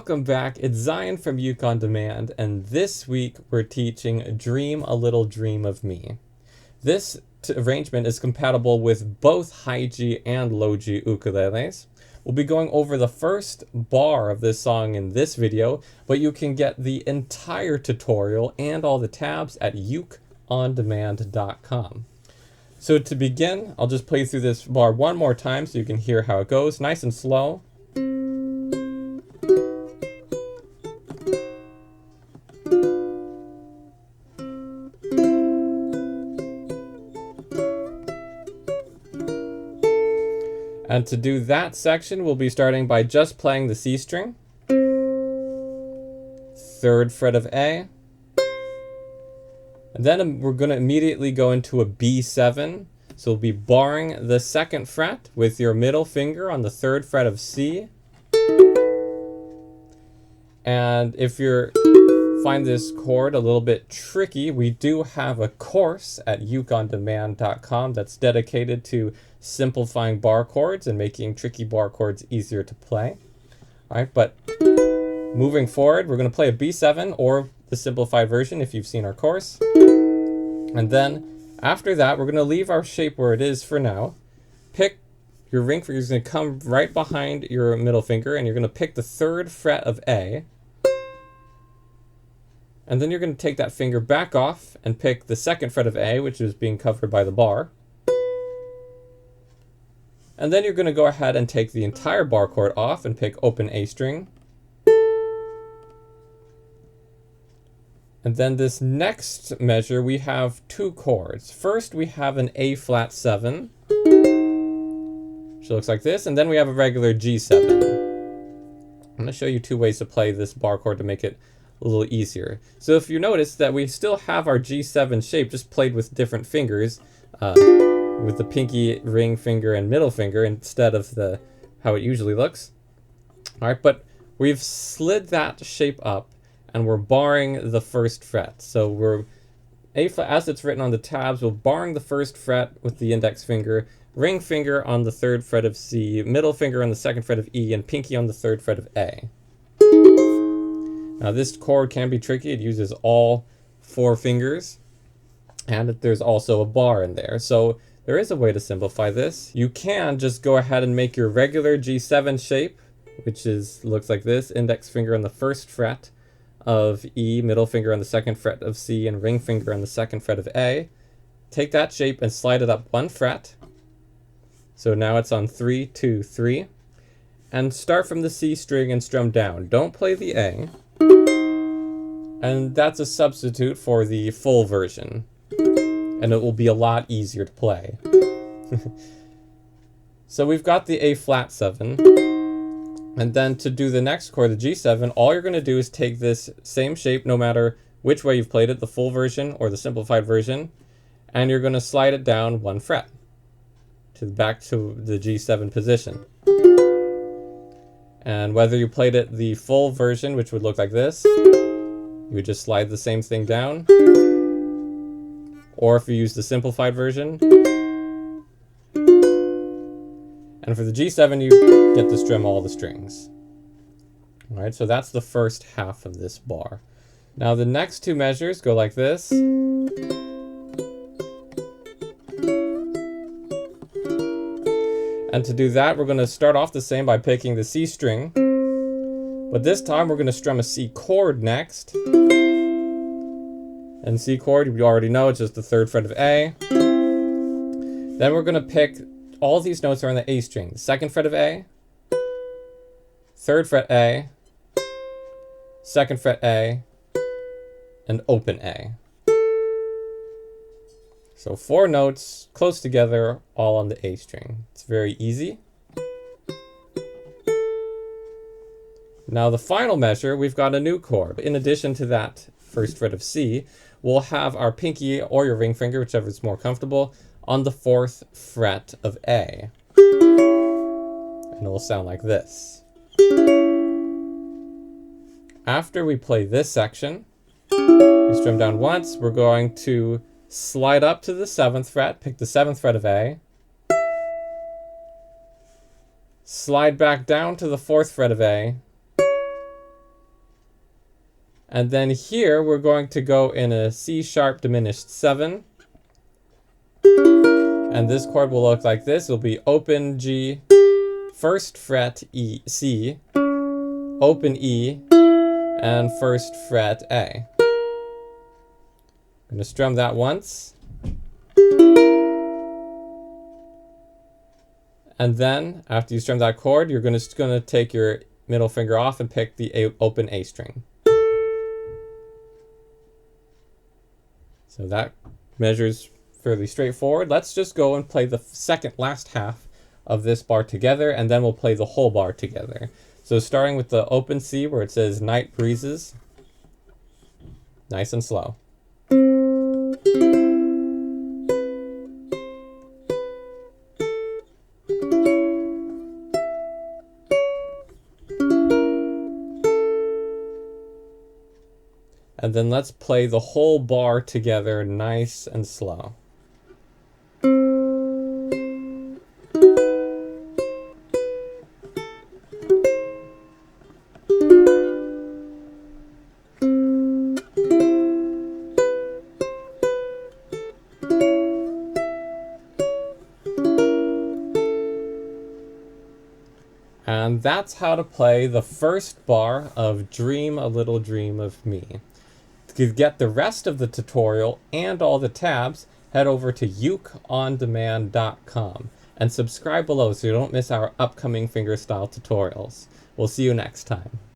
Welcome back, it's Zion from Uke On Demand, and this week we're teaching Dream a Little Dream of Me. This arrangement is compatible with both high G and low G ukuleles. We'll be going over the first bar of this song in this video, but you can get the entire tutorial and all the tabs at ukeondemand.com. So to begin, I'll just play through this bar one more time so you can hear how it goes, nice and slow. And to do that section, we'll be starting by just playing the C string, 3rd fret of A, and then we're going to immediately go into a B7. So we'll be barring the 2nd fret with your middle finger on the 3rd fret of C. And if you find this chord a little bit tricky, we do have a course at ukeondemand.com that's dedicated to simplifying bar chords and making tricky bar chords easier to play. All right, but moving forward, we're going to play a B7 or the simplified version if you've seen our course. And then after that, we're going to leave our shape where it is for now. Pick your ring finger is going to come right behind your middle finger, and you're going to pick the 3rd fret of A. And then you're going to take that finger back off and pick the 2nd fret of A, which is being covered by the bar. And then you're going to go ahead and take the entire bar chord off and pick open A string. And then this next measure, we have 2 chords. First, we have an A flat 7, which looks like this, and then we have a regular G7. I'm going to show you 2 ways to play this bar chord to make it a little easier. So if you notice that we still have our G7 shape, just played with different fingers, with the pinky, ring finger, and middle finger instead of how it usually looks. All right, but we've slid that shape up, and we're barring the 1st fret. So we're A flat, as it's written on the tabs, we're barring the 1st fret with the index finger, ring finger on the 3rd fret of C, middle finger on the 2nd fret of E, and pinky on the 3rd fret of A. Now this chord can be tricky. It uses all 4 fingers, and there's also a bar in there. So there is a way to simplify this. You can just go ahead and make your regular G7 shape, which looks like this, index finger on the 1st fret of E, middle finger on the 2nd fret of C, and ring finger on the 2nd fret of A. Take that shape and slide it up 1 fret. So now it's on 3, 2, 3. And start from the C string and strum down. Don't play the A. And that's a substitute for the full version. And it will be a lot easier to play. So we've got the A flat 7. And then to do the next chord, the G7, all you're going to do is take this same shape, no matter which way you've played it, the full version or the simplified version, and you're going to slide it down 1 fret back to the G7 position. And whether you played it the full version, which would look like this, you would just slide the same thing down, or if you use the simplified version. And for the G7, you get to strum all the strings. All right, so that's the first half of this bar. Now the next 2 measures go like this. And to do that, we're going to start off the same by picking the C string. But this time, we're going to strum a C chord next. And C chord, you already know, it's just the 3rd fret of A. Then we're going to pick, all these notes are on the A string. The 2nd fret of A, 3rd fret A, 2nd fret A, and open A. So 4 notes close together, all on the A string. It's very easy. Now the final measure, we've got a new chord. In addition to that 1st fret of C, we'll have our pinky or your ring finger, whichever is more comfortable, on the 4th fret of A. And it will sound like this. After we play this section, we strum down once, we're going to slide up to the 7th fret, pick the 7th fret of A, slide back down to the 4th fret of A, And then here we're going to go in a C sharp diminished 7. And this chord will look like this. It'll be open G, first fret E, C, open E, and first fret A. I'm going to strum that once. And then, after you strum that chord, you're just going to take your middle finger off and pick the open A string. So that measure's fairly straightforward. Let's just go and play the second last half of this bar together, and then we'll play the whole bar together. So starting with the open C where it says night breezes, nice and slow. And then let's play the whole bar together nice and slow. And that's how to play the first bar of Dream a Little Dream of Me. To get the rest of the tutorial and all the tabs, head over to ukeondemand.com and subscribe below so you don't miss our upcoming fingerstyle tutorials. We'll see you next time.